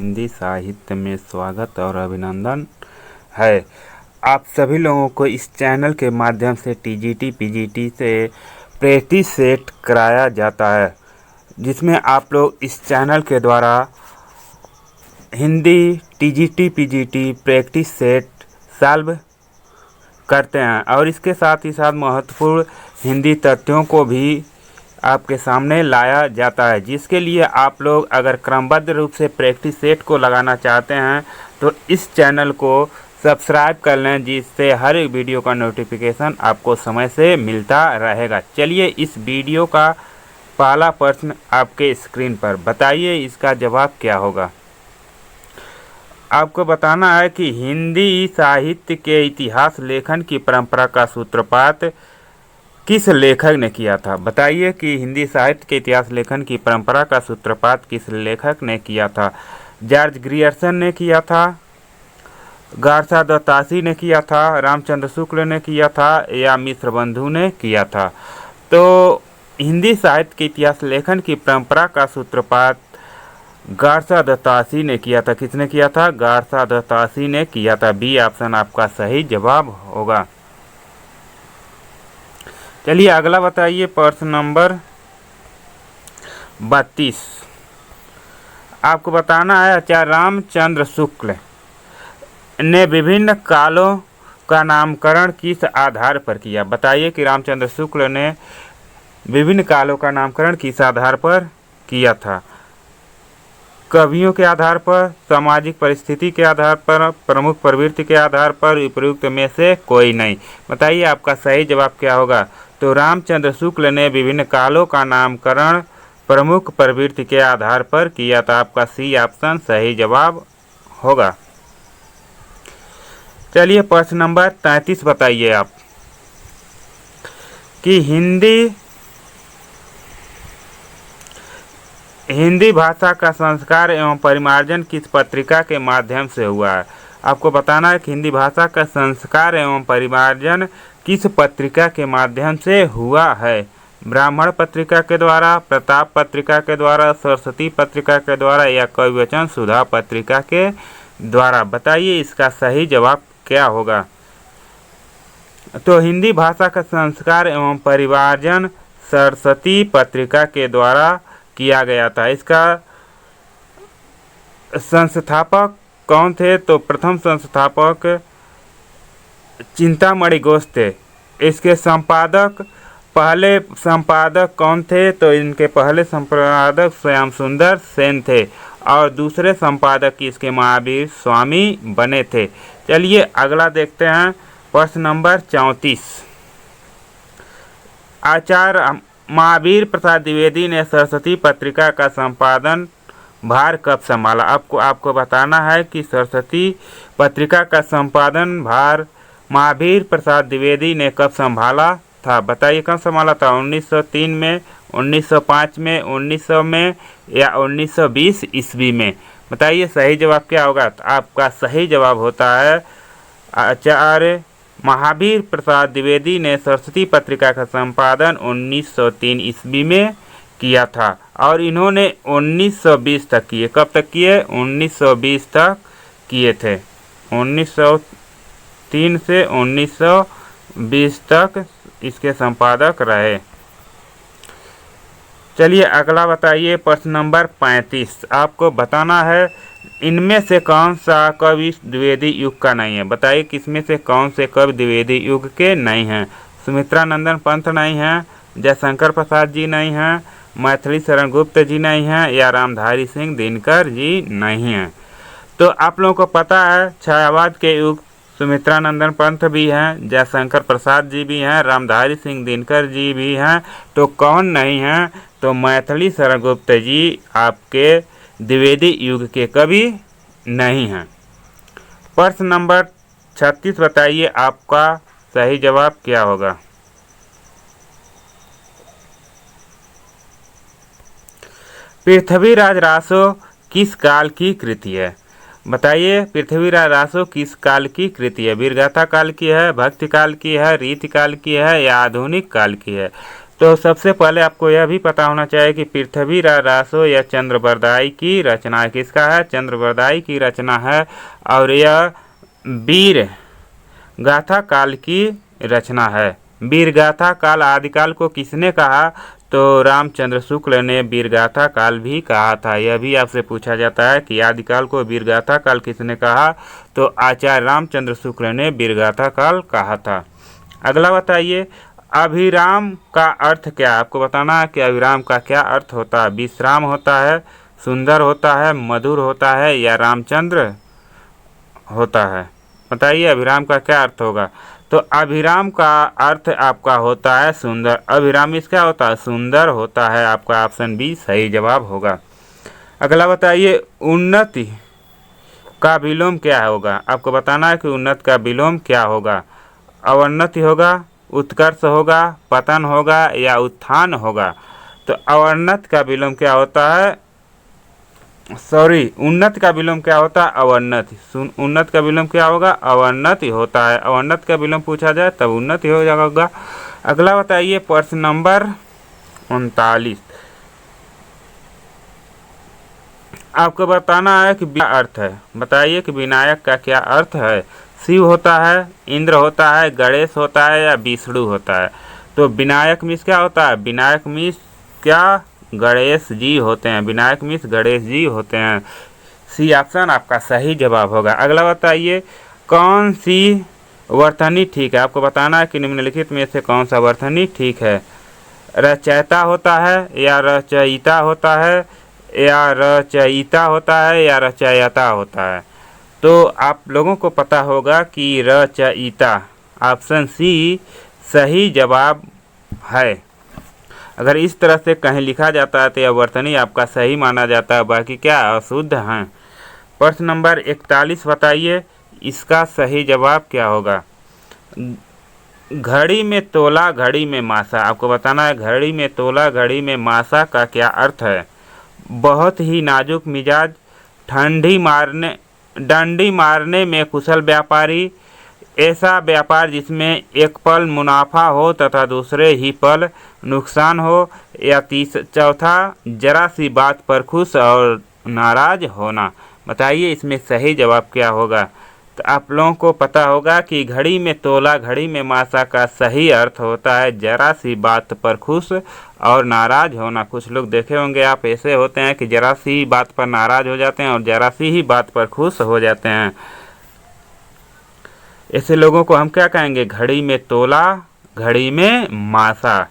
हिंदी साहित्य में स्वागत और अभिनंदन है। आप सभी लोगों को इस चैनल के माध्यम से टीजीटी पीजीटी से प्रैक्टिस सेट कराया जाता है, जिसमें आप लोग इस चैनल के द्वारा Hindi TGT PGT practice set solve करते हैं और इसके साथ ही साथ महत्वपूर्ण हिंदी तथ्यों को भी आपके सामने लाया जाता है, जिसके लिए आप लोग अगर क्रमबद्ध रूप से प्रैक्टिस सेट को लगाना चाहते हैं तो इस चैनल को सब्सक्राइब कर लें, जिससे हर एक वीडियो का नोटिफिकेशन आपको समय से मिलता रहेगा। चलिए इस वीडियो का पहला प्रश्न आपके स्क्रीन पर, बताइए इसका जवाब क्या होगा। आपको बताना है कि हिंदी साहित्य के इतिहास लेखन की परंपरा का सूत्रपात किस लेखक ने किया था। बताइए कि हिंदी साहित्य के इतिहास लेखन की परंपरा का सूत्रपात किस लेखक ने किया था। जॉर्ज ग्रियर्सन ने किया था, गारसा दत्तासी ने किया था, रामचंद्र शुक्ल ने किया था या मिश्र बंधु ने किया था। तो हिंदी साहित्य के इतिहास लेखन की परंपरा का सूत्रपात गारसा दत्तासी ने किया था। किसने किया था? गारसा दत्तासी ने किया था। बी ऑप्शन आपका सही जवाब होगा। चलिए अगला बताइए, प्रश्न नंबर 32। आपको बताना है आचार्य रामचंद्र शुक्ल ने विभिन्न कालों का नामकरण किस आधार पर किया। बताइए कि रामचंद्र शुक्ल ने विभिन्न कालों का नामकरण किस आधार पर किया था। कवियों के आधार पर, सामाजिक परिस्थिति के आधार पर, प्रमुख प्रवृत्ति के आधार पर, उपयुक्त में से कोई नहीं। बताइए आपका सही जवाब क्या होगा। तो रामचंद्र शुक्ल ने विभिन्न कालों का नामकरण प्रमुख प्रवृत्ति के आधार पर किया था। आपका सी ऑप्शन सही जवाब होगा। चलिए प्रश्न नंबर 33 बताइए आप कि हिंदी भाषा का संस्कार एवं परिमार्जन किस पत्रिका के माध्यम से हुआ है। आपको बताना है कि हिंदी भाषा का संस्कार एवं परिमार्जन किस पत्रिका के माध्यम से हुआ है। ब्राह्मण पत्रिका के द्वारा, प्रताप पत्रिका के द्वारा, सरस्वती पत्रिका के द्वारा या कविवचन सुधा पत्रिका के द्वारा। बताइए इसका सही जवाब क्या होगा। तो हिंदी भाषा का संस्कार एवं परिमार्जन सरस्वती पत्रिका के द्वारा किया गया था। इसका संस्थापक कौन थे? तो प्रथम संस्थापक चिंतामणि घोष थे। इसके पहले संपादक कौन थे? तो इनके पहले संपादक श्याम सुंदर सेन थे और दूसरे संपादक इसके महावीर स्वामी बने थे। चलिए अगला देखते हैं, प्रश्न नंबर 34। आचार्य महावीर प्रसाद द्विवेदी ने सरस्वती पत्रिका का संपादन भार कब संभाला। आपको बताना है कि सरस्वती पत्रिका का संपादन भार महावीर प्रसाद द्विवेदी ने कब संभाला था। बताइए कब संभाला था। 1903 में, 1905 में, 1900 में या 1920 ईस्वी में। बताइए सही जवाब क्या होगा। तो आपका सही जवाब होता है आचार्य महावीर प्रसाद द्विवेदी ने सरस्वती पत्रिका का संपादन 1903 ईस्वी में किया था और इन्होंने 1920 तक किए। कब तक किए? 1920 तक किए थे। 1903 से 1920 तक इसके संपादक रहे। चलिए अगला बताइए, प्रश्न नंबर 35। आपको बताना है इनमें से कौन सा कवि द्विवेदी युग का नहीं है। बताइए किसमें से कौन से कवि द्विवेदी युग के नहीं हैं। सुमित्रा नंदन पंत नहीं हैं, जयशंकर प्रसाद जी नहीं हैं, मैथिली शरण गुप्त जी नहीं हैं या रामधारी सिंह दिनकर जी नहीं हैं। तो आप लोगों को पता है छायावाद के युग सुमित्रा नंदन पंत भी हैं, जयशंकर प्रसाद जी भी हैं, रामधारी सिंह दिनकर जी भी हैं। तो कौन नहीं हैं? तो मैथिली शरण गुप्त जी आपके द्विवेदी युग के कवि नहीं हैं। प्रश्न नंबर 36 बताइए आपका सही जवाब क्या होगा। पृथ्वीराज रासो किस काल की कृति है। बताइए पृथ्वीराज रासो किस काल की कृति है। वीरगाथा काल की है, भक्ति काल की है, रीति काल की है या आधुनिक काल की है। तो सबसे पहले आपको यह भी पता होना चाहिए कि पृथ्वी रासो या चंद्रबरदाई की रचना है। किसका है? चंद्रबरदाई की रचना है। और यह वीर गाथा काल की रचना है। वीर गाथा काल आदिकाल को किसने कहा? तो रामचंद्र शुक्ल ने वीरगाथा काल भी कहा था। यह भी आपसे पूछा जाता है कि आदिकाल को वीरगाथा काल किसने कहा? तो आचार्य रामचंद्र शुक्ल ने वीरगाथा काल कहा था। अगला बताइए, अभिराम का अर्थ क्या है? आपको बताना है कि अभिराम का क्या अर्थ होता है। विश्राम होता है, सुंदर होता है, मधुर होता है या रामचंद्र होता है? बताइए अभिराम का क्या अर्थ होगा। तो अभिराम का अर्थ आपका होता है सुंदर। अभिराम इस क्या होता है? सुंदर होता है। आपका ऑप्शन बी सही जवाब होगा। अगला बताइए, उन्नति का विलोम क्या होगा? आपको बताना है कि उन्नत का विलोम क्या होगा। अवन्नति होगा, उत्कर्ष होगा, पतन होगा या उत्थान होगा। तो अवन्नत का विलोम क्या होता है? उन्नत का विलोम क्या होता है? अवन्नति। उन्नत का विलोम क्या होगा? अवन्नति होता है। अवन्नत का विलोम पूछा जाए तब उन्नति हो जाएगा। अगला बताइए, प्रश्न नंबर 39। आपको बताना है कि क्या अर्थ है। बताइए कि विनायक का क्या अर्थ है। शिव होता है, इंद्र होता है, गणेश होता है या विष्णु होता है। तो विनायक मीन्स क्या होता है? विनायक मीन्स क्या? गणेश जी होते हैं। विनायक मीन्स गणेश जी होते हैं। सी ऑप्शन आपका सही जवाब होगा। अगला बताइए, कौन सी वर्तनी ठीक है? आपको बताना है कि निम्नलिखित में से कौन सा वर्तनी ठीक है। रचयिता होता है या रचयिता होता है या रचयिता होता है या रचयिता होता है। तो आप लोगों को पता होगा कि रचयिता, ऑप्शन सी सही जवाब है। अगर इस तरह से कहीं लिखा जाता है तो यह वर्तनी आपका सही माना जाता है, बाकी क्या अशुद्ध हैं। प्रश्न नंबर 41 बताइए, इसका सही जवाब क्या होगा। घड़ी में तोला, घड़ी में मासा। आपको बताना है घड़ी में तोला, घड़ी में मासा का क्या अर्थ है। बहुत ही नाजुक मिजाज, डंडी मारने में कुशल व्यापारी, ऐसा व्यापार जिसमें एक पल मुनाफा हो तथा दूसरे ही पल नुकसान हो, या चौथा जरा सी बात पर खुश और नाराज होना। बताइए इसमें सही जवाब क्या होगा। तो आप लोगों को पता होगा कि घड़ी में तोला, घड़ी में मासा का सही अर्थ होता है जरा सी बात पर खुश और नाराज होना। कुछ लोग देखे होंगे आप, ऐसे होते हैं कि जरा सी बात पर नाराज हो जाते हैं और जरा सी ही बात पर खुश हो जाते हैं। ऐसे लोगों को हम क्या कहेंगे? घड़ी में तोला, घड़ी में मासा।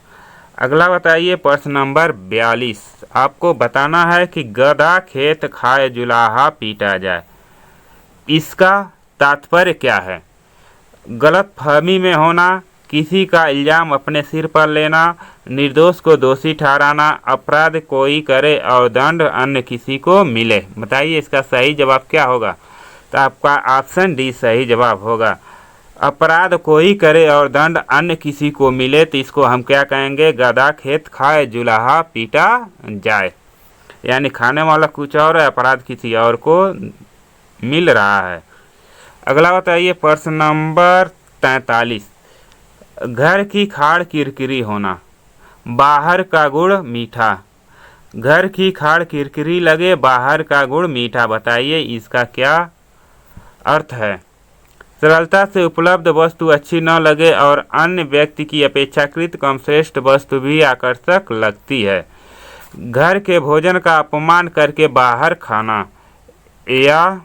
अगला बताइए, प्रश्न नंबर 42। आपको बताना है कि गधा खेत खाए जुलाहा पीटा जाए, इसका तात्पर्य क्या है। गलत फहमी में होना, किसी का इल्जाम अपने सिर पर लेना, निर्दोष को दोषी ठहराना, अपराध कोई करे और दंड अन्य किसी को मिले। बताइए इसका सही जवाब क्या होगा। तो आपका ऑप्शन डी सही जवाब होगा। अपराध कोई करे और दंड अन्य किसी को मिले तो इसको हम क्या कहेंगे? गधा खेत खाए जुलाहा पीटा जाए। यानी खाने वाला कुछ और है, अपराध किसी और को मिल रहा है। अगला बताइए, प्रश्न नंबर 43। घर की खाड़ किरकिरी होना, बाहर का गुड़ मीठा। घर की खाड़ किरकिरी लगे, बाहर का गुड़ मीठा। बताइए इसका क्या अर्थ है। सरलता से उपलब्ध वस्तु अच्छी न लगे और अन्य व्यक्ति की अपेक्षाकृत कम श्रेष्ठ वस्तु भी आकर्षक लगती है। घर के भोजन का अपमान करके बाहर खाना, या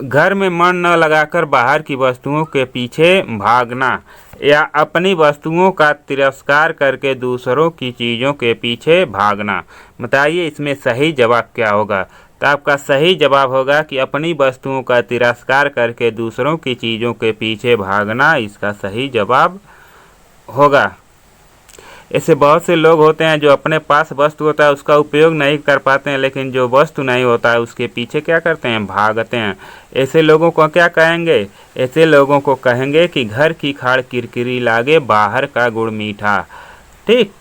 घर में मन न लगाकर बाहर की वस्तुओं के पीछे भागना, या अपनी वस्तुओं का तिरस्कार करके दूसरों की चीज़ों के पीछे भागना। बताइए इसमें सही जवाब क्या होगा। तो आपका सही जवाब होगा कि अपनी वस्तुओं का तिरस्कार करके दूसरों की चीज़ों के पीछे भागना इसका सही जवाब होगा। ऐसे बहुत से लोग होते हैं जो अपने पास वस्तु होता है उसका उपयोग नहीं कर पाते हैं, लेकिन जो वस्तु नहीं होता है उसके पीछे क्या करते हैं? भागते हैं। ऐसे लोगों को क्या कहेंगे? ऐसे लोगों को कहेंगे कि घर की खाड़ किरकिरी लागे, बाहर का गुड़ मीठा। ठीक,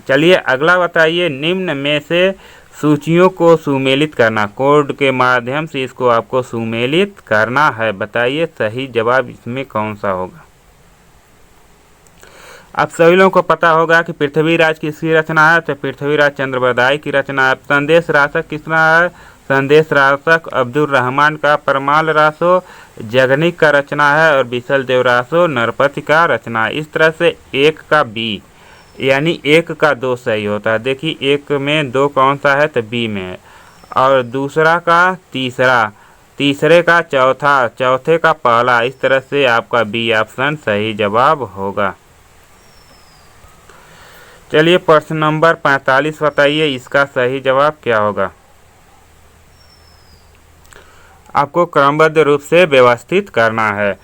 चलिए अगला बताइए, निम्न में से सूचियों को सुमेलित करना। कोड के माध्यम से इसको आपको सुमेलित करना है। बताइए सही जवाब इसमें कौन सा होगा। आप सभी लोगों को पता होगा कि पृथ्वीराज किसकी रचना है, तो पृथ्वीराज चंद्र बरदाई की रचना है। संदेश रासक किसका है, संदेश रासक अब्दुल रहमान का। परमाल रासो जगनिक का रचना है और बिसल देव रासो नरपति का रचना है। इस तरह से एक का बी यानी एक का दो सही होता है। देखिए एक में दो कौन सा है, तो बी में है, और दूसरा का तीसरा, तीसरे का चौथा, चौथे का पहला। इस तरह से आपका बी ऑप्शन सही जवाब होगा। चलिए प्रश्न नंबर 45 बताइए, इसका सही जवाब क्या होगा। आपको क्रमबद्ध रूप से व्यवस्थित करना है।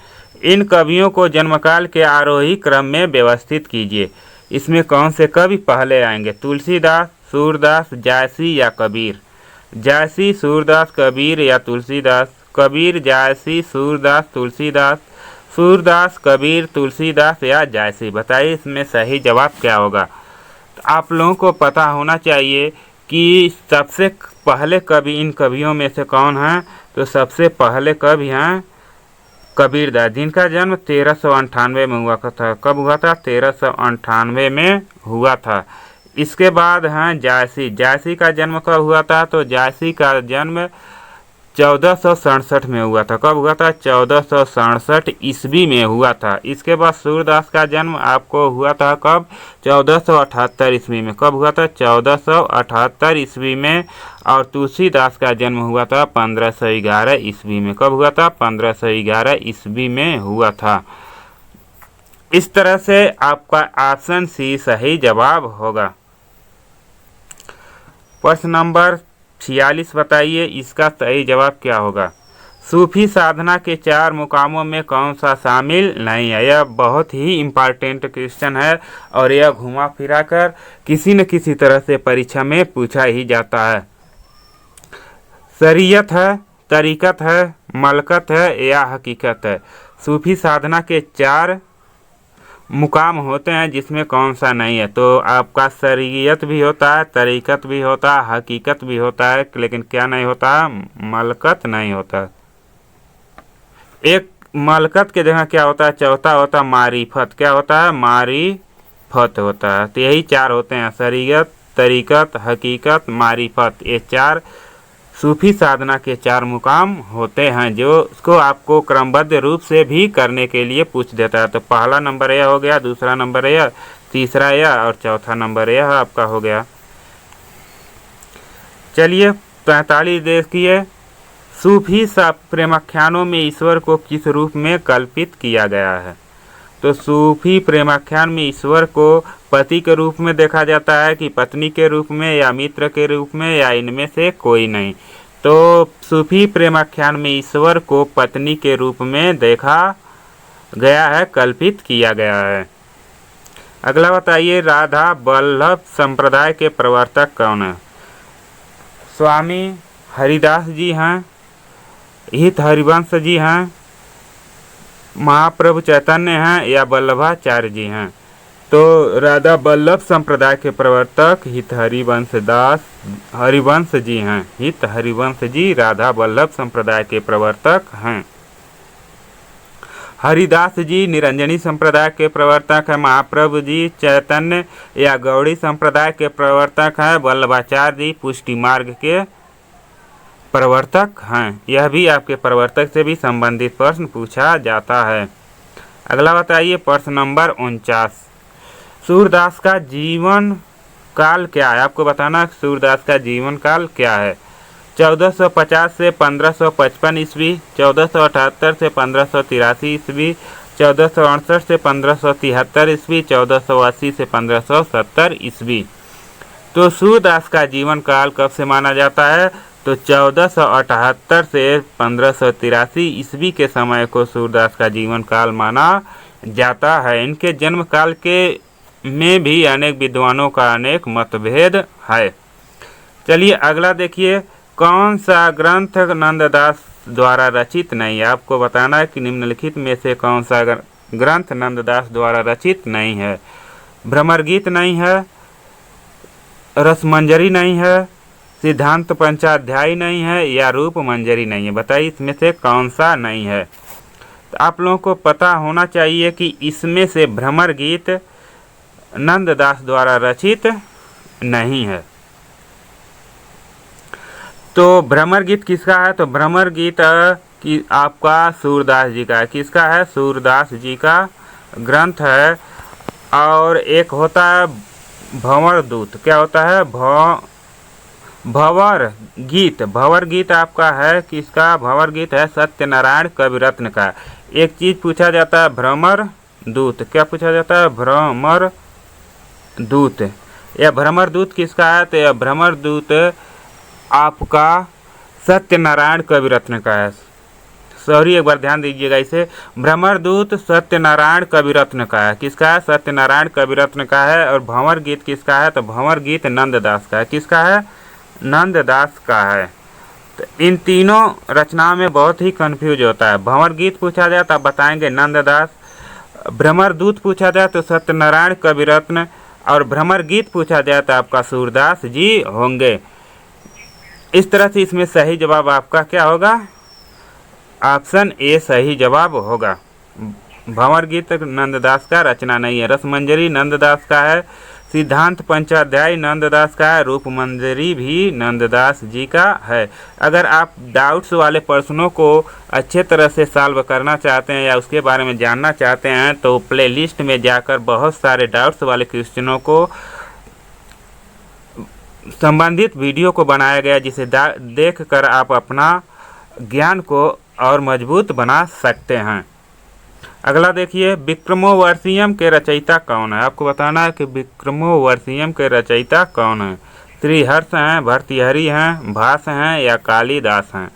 इन कवियों को जन्मकाल के आरोही क्रम में व्यवस्थित कीजिए। इसमें कौन से कवि पहले आएंगे, तुलसीदास, सूरदास, जायसी या कबीर। जायसी, सूरदास, कबीर या तुलसीदास। कबीर, जायसी, सूरदास, तुलसीदास। सूरदास, कबीर, तुलसीदास या जायसी। बताइए इसमें सही जवाब क्या होगा। तो आप लोगों को पता होना चाहिए कि सबसे पहले कवि इन कवियों में से कौन है, तो सबसे पहले कवि हैं कबीरदास, जिनका जन्म 1398 में हुआ था। कब हुआ था, 1398 में हुआ था। इसके बाद हैं जायसी। जायसी का जन्म कब हुआ था, तो जायसी का जन्म 1467 में हुआ था। कब हुआ था, 1467 ईस्वी में हुआ था। इसके बाद सूरदास का जन्म आपको हुआ था कब, 1478 ईस्वी में। कब हुआ था, 1478 ईस्वी में। और तुलसीदास का जन्म हुआ था 1511 ईस्वी में। कब हुआ था, 1511 ईस्वी में हुआ था। इस तरह से आपका ऑप्शन सी सही जवाब होगा। प्रश्न नंबर 46 बताइए, इसका सही जवाब क्या होगा। सूफी साधना के 4 मुकामों में कौन सा शामिल नहीं है। यह बहुत ही इम्पॉर्टेंट क्वेश्चन है और यह घुमा फिरा कर किसी न किसी तरह से परीक्षा में पूछा ही जाता है। शरीयत है, तरीकत है, मलकत है या हकीकत है। सूफी साधना के 4 मुकाम होते हैं, जिसमें कौन सा नहीं है। तो आपका शरीयत भी होता है, तरीकत भी होता है, हकीकत भी होता है, लेकिन क्या नहीं होता, मलकत नहीं होता। एक मलकत के जगह क्या होता है, चौथा होता है मारिफत। क्या होता है, मारिफत होता है। तो यही 4 होते हैं, शरीयत, तरीकत, हकीकत, मारिफत। ये 4 सूफी साधना के 4 मुकाम होते हैं, जो उसको आपको क्रमबद्ध रूप से भी करने के लिए पूछ देता है। तो पहला नंबर यह हो गया, दूसरा नंबर यह, तीसरा यह और चौथा नंबर यह आपका हो गया। चलिए 45 देखिए, सूफी प्रेमाख्यानों में ईश्वर को किस रूप में कल्पित किया गया है। तो सूफी प्रेमाख्यान में ईश्वर को पति के रूप में देखा जाता है कि पत्नी के रूप में या मित्र के रूप में या इनमें से कोई नहीं। तो सूफी प्रेमाख्यान में ईश्वर को पत्नी के रूप में देखा गया है, कल्पित किया गया है। अगला बताइए, राधा वल्लभ संप्रदाय के प्रवर्तक कौन है। स्वामी हरिदास जी हैं, हित हरिवंश जी हैं, महाप्रभु चैतन्य हैं या वल्लभाचार्य जी हैं। तो राधा वल्लभ संप्रदाय के प्रवर्तक हित हरिवंश जी हैं। हित हरिवंश जी राधा वल्लभ संप्रदाय के प्रवर्तक हैं। हरिदास जी निरंजनी संप्रदाय के प्रवर्तक है। महाप्रभु जी चैतन्य या गौड़ी संप्रदाय के प्रवर्तक हैं। वल्लभाचार्य जी पुष्टि मार्ग के प्रवर्तक हैं। यह भी आपके प्रवर्तक से भी संबंधित प्रश्न पूछा जाता है। अगला बताइए प्रश्न नंबर 49, सूरदास का जीवन काल क्या है। आपको बताना सूरदास का जीवन काल क्या है। 1450 से 1555 ईस्वी, 1478 से 1583 ईस्वी, 1468 से 1573 ईस्वी, 1480 से 1570 ईस्वी। तो सूरदास का जीवन काल कब से माना जाता है, तो 1478 से 1583 ईस्वी के समय को सूरदास का जीवन काल माना जाता है। इनके जन्म काल के में भी अनेक विद्वानों का अनेक मतभेद है। चलिए अगला देखिए, कौन सा ग्रंथ नंददास द्वारा रचित नहीं है। आपको बताना है कि निम्नलिखित में से कौन सा ग्रंथ नंददास द्वारा रचित नहीं है। भ्रमर गीत नहीं है, रसमंजरी नहीं है, सिद्धांत पंचाध्यायी नहीं है या रूप मंजरी नहीं है। बताइए इसमें से कौन सा नहीं है। तो आप लोगों को पता होना चाहिए कि इसमें से भ्रमर गीत नंददास द्वारा रचित नहीं है। तो भ्रमर गीत किसका है? तो भ्रमर गीत कि आपका सूरदास जी का है। किसका है? सूरदास जी का ग्रंथ है। और एक होता है भंवर दूत। क्या होता है? भंवर गीत। भंवर गीत आपका है किसका? भंवर गीत है सत्यनारायण कविरत्न का। एक चीज पूछा जाता है भ्रमर दूत। क्या पूछा जाता है? भ्रमर दूत। यह भ्रमर दूत किसका है? तो यह भ्रमर दूत आपका सत्यनारायण कविरत्न का है। सॉरी, एक बार ध्यान दीजिएगा इसे। भ्रमर दूत सत्यनारायण कविरत्न का है। किसका है? सत्यनारायण कविरत्न का है। और भंवर गीत किसका है? तो भंवर गीत नंददास का है। किसका है? नंददास का है। तो इन तीनों रचनाओं में बहुत ही कंफ्यूज होता है। भंवर गीत पूछा जाए तो आप बताएंगे नंददास, भ्रमर दूत पूछा जाए तो सत्यनारायण कविरत्न, और भ्रमर गीत पूछा जाए तो आपका सूरदास जी होंगे। इस तरह से इसमें सही जवाब आपका क्या होगा? ऑप्शन ए सही जवाब होगा। भंवर गीत नंददास का रचना नहीं है। रसमंजरी नंददास का है। सिद्धांत पंचाध्याय नंददास का है। रूपमंजरी भी नंददास जी का है। अगर आप डाउट्स वाले प्रश्नों को अच्छे तरह से सॉल्व करना चाहते हैं या उसके बारे में जानना चाहते हैं तो प्लेलिस्ट में जाकर बहुत सारे डाउट्स वाले क्वेश्चनों को संबंधित वीडियो को बनाया गया, जिसे देखकर आप अपना ज्ञान को और मजबूत बना सकते हैं। अगला देखिए, विक्रमोर्वशीयम के रचयिता कौन है? आपको बताना है कि विक्रमोर्वशीयम के रचयिता कौन है। श्रीहर्ष हैं, भर्तृहरि हैं, भास हैं या कालिदास हैं?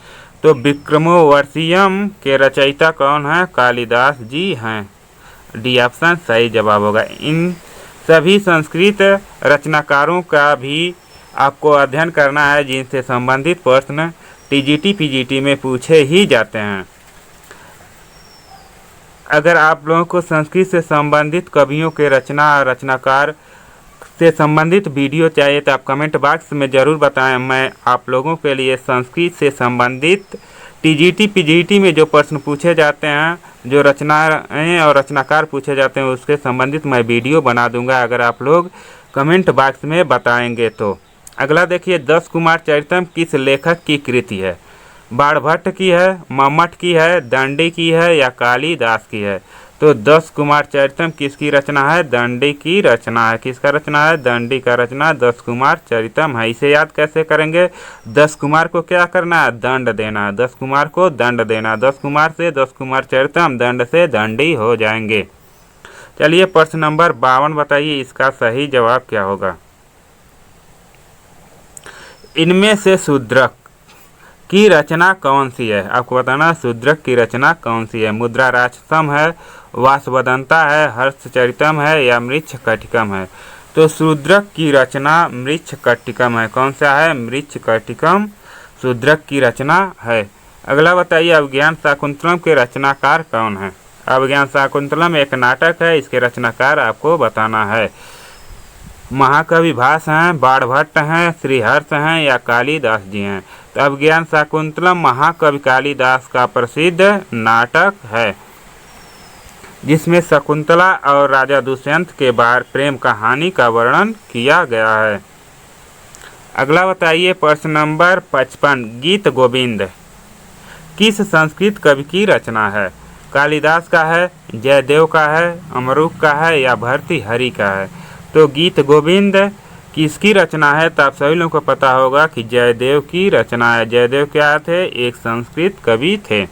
तो विक्रमोर्वशीयम के रचयिता कौन है? कालिदास जी हैं। डी ऑप्शन सही जवाब होगा। इन सभी संस्कृत रचनाकारों का भी आपको अध्ययन करना है, जिनसे संबंधित प्रश्न टीजीटी पीजीटी में पूछे ही जाते हैं। अगर आप लोगों को संस्कृत से संबंधित कवियों के रचनाकार से संबंधित वीडियो चाहिए तो आप कमेंट बॉक्स में ज़रूर बताएं। मैं आप लोगों के लिए संस्कृत से संबंधित टीजीटी पीजीटी में जो प्रश्न पूछे जाते हैं, जो रचनाएँ और रचनाकार पूछे जाते हैं, उसके संबंधित मैं वीडियो बना दूंगा, अगर आप लोग कमेंट बॉक्स में बताएंगे तो। अगला देखिए, 10 कुमार चरितम किस लेखक की कृति है? बाणभट्ट की है, मम्मट की है, दंडी की है या कालिदास की है? तो 10 कुमार चरितम किसकी रचना है? दंडी की रचना है। किसका रचना है? दंडी का रचना 10 कुमार चरितम है। इसे याद कैसे करेंगे? 10 कुमार को क्या करना है? दंड देना है। 10 कुमार को दंड देना। 10 कुमार से 10 कुमार चरितम, दंड से दंडी हो जाएंगे। चलिए प्रश्न नंबर 52 बताइए, इसका सही जवाब क्या होगा? इनमें से शूद्रक की रचना कौन सी है? आपको बताना शूद्रक की रचना कौन सी है। मुद्रा राक्षसम है, वासवदंता है, हर्षचरितम है या मृच्छकटिकम है? तो शूद्रक की रचना मृच्छकटिकम है। कौन सा है? मृच्छकटिकम शूद्रक की रचना है। अगला बताइए, अभिज्ञान शाकुंतलम के रचनाकार कौन है? अभिज्ञान शाकुंतलम एक नाटक है, इसके रचनाकार आपको बताना है। महाकवि भास हैं, बाणभट्ट हैं, श्रीहर्ष हैं या कालिदास जी हैं? तो अभिज्ञान शाकुंतलम महाकवि कालिदास का प्रसिद्ध नाटक है, जिसमें शकुंतला और राजा दुष्यंत के बार प्रेम कहानी का वर्णन किया गया है। अगला बताइए प्रश्न नंबर 55, गीत गोविंद किस संस्कृत कवि की रचना है? कालिदास का है, जयदेव का है, अमरुक का है या भर्तृहरि का है? तो गीत गोविंद किसकी रचना है? तो आप सभी लोगों को पता होगा कि जयदेव की रचना है। जयदेव क्या थे? एक संस्कृत कवि थे।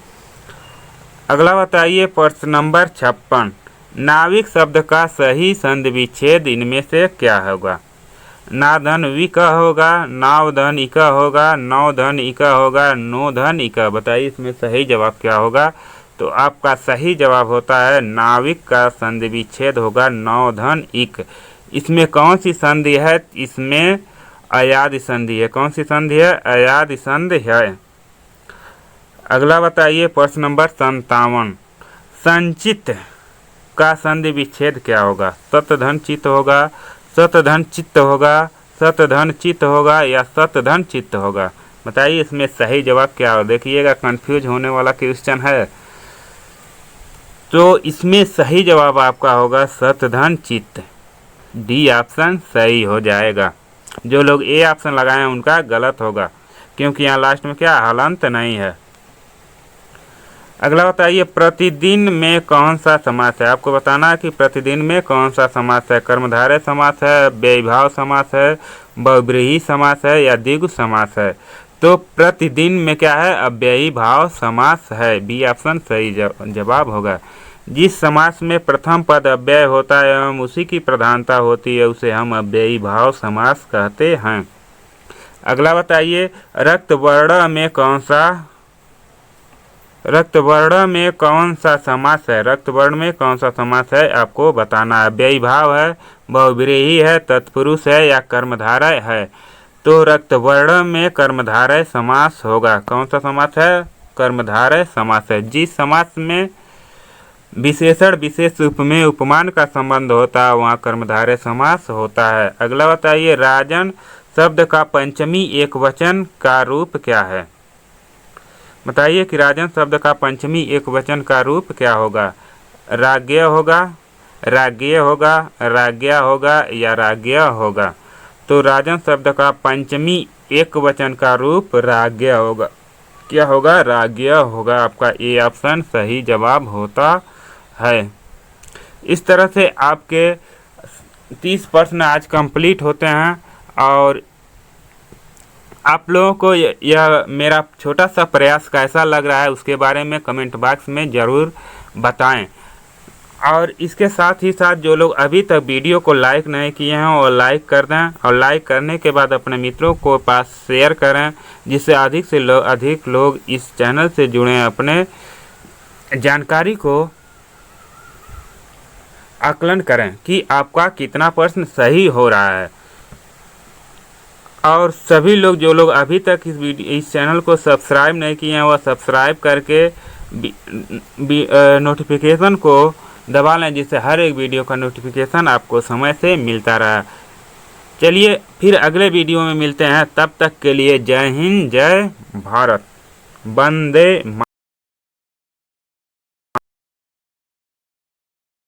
अगला बताइए प्रश्न नंबर 56, नाविक शब्द का सही संधि विच्छेद इनमें से क्या होगा? नाधन विक होगा, नावधन इक होगा, नौधन इक होगा, नोधन इक। बताइए इसमें सही जवाब क्या होगा? तो आपका सही जवाब होता है नाविक का संधि विच्छेद होगा नौधन इक। इसमें कौन सी संधि है? इसमें अयादि संधि है। कौन सी संधि है? अयादि संधि है। अगला बताइए प्रश्न नंबर 57, संचित का संधि विच्छेद क्या होगा? सतधन चित्त होगा, सतधन चित्त होगा, सतधन चित्त होगा या सतधन चित्त होगा? बताइए इसमें सही जवाब क्या हो? देखिएगा कंफ्यूज होने वाला क्वेश्चन है। तो इसमें सही जवाब आपका होगा सतधन चित्त। डी ऑप्शन सही हो जाएगा। जो लोग ए ऑप्शन लगाए हैं उनका गलत होगा, क्योंकि यहाँ लास्ट में क्या हलंत नहीं है। अगला बताइए, प्रतिदिन में कौन सा समास है। आपको बताना है कि प्रतिदिन में कौन सा समास है। कर्मधारय समास है, व्ययभाव समास है, बहुब्रीहि समास है या द्विगु समास है। तो प्रतिदिन में क्या है, अव्ययी भाव समास है। बी ऑप्शन सही जवाब होगा। जिस समास में प्रथम पद अव्यय होता है एवं उसी की प्रधानता होती है उसे हम अव्ययी भाव समास कहते हैं। अगला बताइए, रक्तवर्ण में कौन सा समास है। रक्तवर्ण में कौन सा समास है आपको बताना है। अव्ययी भाव है, बहुब्रीहि है, तत्पुरुष है या कर्मधारय है। तो रक्तवर्ण में कर्मधारय समास होगा। कौन सा समास है, कर्मधारय समास है। जिस समास में विशेषण विशेष उपमेय उपमान का संबंध होता है वहाँ कर्मधारय समास होता है। अगला बताइए, राजन शब्द का पंचमी एकवचन का रूप क्या है। बताइए कि राजन शब्द का पंचमी एकवचन का रूप क्या होगा। राज्ञ होगा, राज्ञ होगा, राज्ञा होगा या राज्ञ होगा। तो राजन शब्द का पंचमी एकवचन का रूप राज्ञ होगा। क्या होगा, राज्ञ होगा। आपका ए ऑप्शन सही जवाब होता है। इस तरह से आपके 30 प्रश्न आज कंप्लीट होते हैं। और आप लोगों को यह मेरा छोटा सा प्रयास कैसा लग रहा है उसके बारे में कमेंट बॉक्स में ज़रूर बताएं। और इसके साथ ही साथ जो लोग अभी तक वीडियो को लाइक नहीं किए हैं वो लाइक कर दें, और लाइक करने के बाद अपने मित्रों को पास शेयर करें, जिससे अधिक से अधिक लोग इस चैनल से जुड़ें, अपने जानकारी को आकलन करें कि आपका कितना प्रश्न सही हो रहा है। और सभी लोग जो लोग अभी तक इस चैनल को सब्सक्राइब नहीं किए हैं वह सब्सक्राइब करके नोटिफिकेशन को दबा लें, जिससे हर एक वीडियो का नोटिफिकेशन आपको समय से मिलता रहा। चलिए फिर अगले वीडियो में मिलते हैं, तब तक के लिए जय हिंद, जय भारत, वंदे।